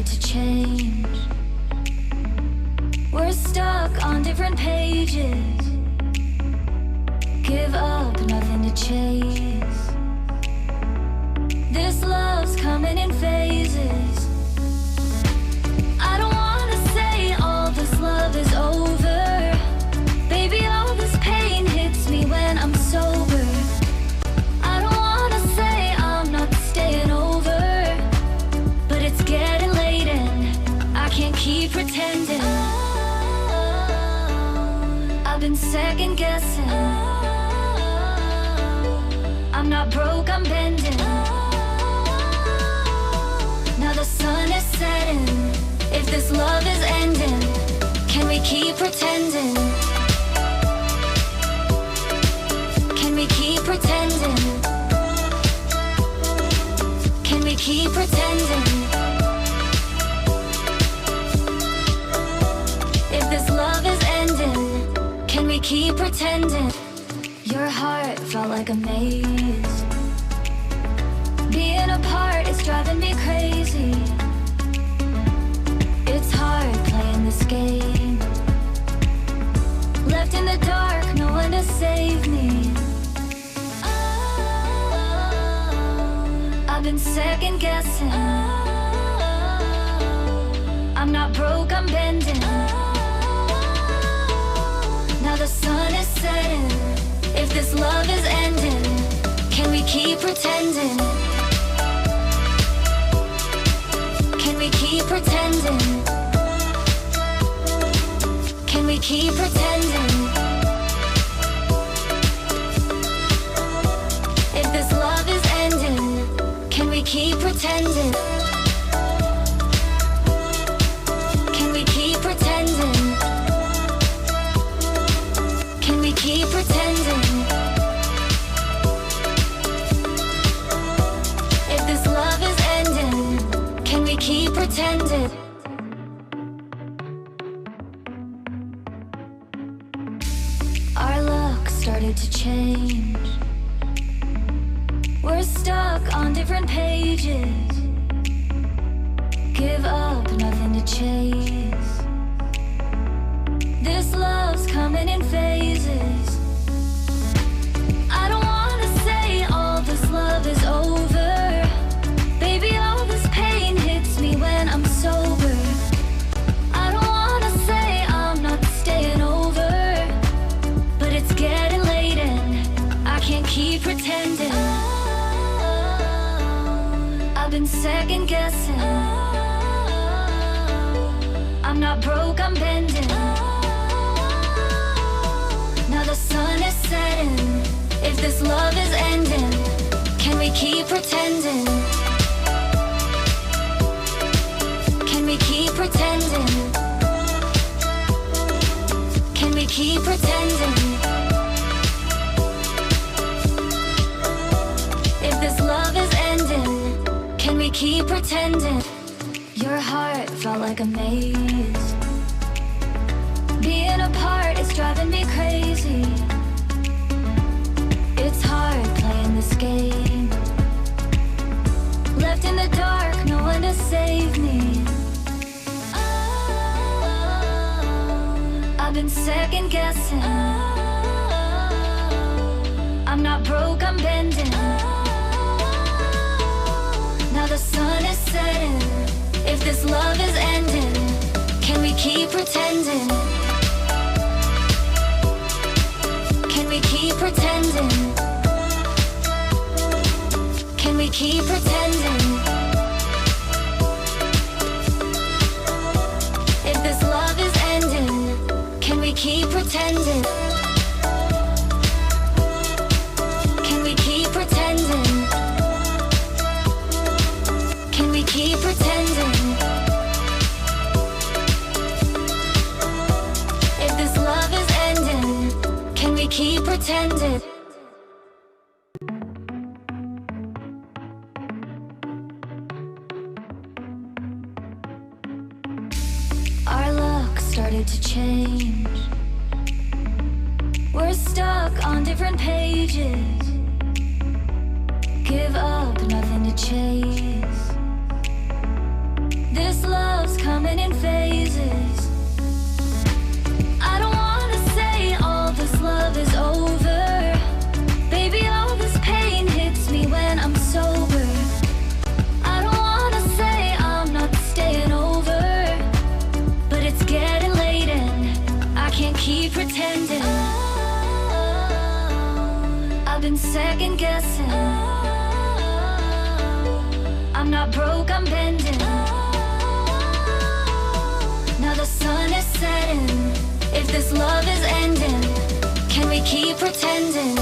started to change. We're stuck on different pages. Give up, nothing to chase. This love's coming in phases. I don't wanna say all this love is over. Baby, all this pain hits me when I'm sober. I don't wanna say I'm not staying over, but it's getting late and I can't keep pretending. I've been second guessing. I'm not broke, I'm bending. Now the sun is setting. If this love is ending, can we keep pretending? Can we keep pretending? Can we keep pretending? If this love is ending, can we keep pretending? Your heart felt like a maze. Being apart is driving me crazy. It's hard playing this game. Left in the dark, no one to save me. I've been second guessing. I'm not broke, I'm bending. Now the sun is setting. If this love is ending, can we keep pretending? Can we keep pretending? Can we keep pretending? If this love is ending, can we keep pretending? Can we keep pretending? Can we keep pretending? If this love is ending, can we keep pretending? Our luck started to change. We're stuck on different pages. Give up, nothing to chase. This love's coming in phases. I don't wanna say all this love is over. Baby, all this pain hits me when I'm sober. I don't wanna say I'm not staying over, but it's getting late and I can't keep pretending. I've been second guessing. I'm not broke, I'm bending. Now the sun is setting. If this love is ending, can we keep pretending? Can we keep pretending? Can we keep pretending? If this love is ending, can we keep pretending? Your heart felt like a maze. Being apart is driving me crazy. It's hard playing this game. Left in the dark, no one to save me. I've been second guessing. I'm not broke, I'm bending. Now the sun is setting. If this love is ending, can we keep pretending? Can we keep pretending? Can we keep pretending? If this love is ending, can we keep pretending? Can we keep pretending? Can we keep pretending? If this love is ending, can we keep pretending? Our luck started to change. We're stuck on different pages. Give up, nothing to chase. This love coming in phases. I don't wanna say all this love is over. Baby, all this pain hits me when I'm sober. I don't wanna say I'm not staying over, but it's getting late and I can't keep pretending. I've been second guessing. I'm not broke, I'm bending. Now the sun is setting. If this love is ending, can we keep pretending?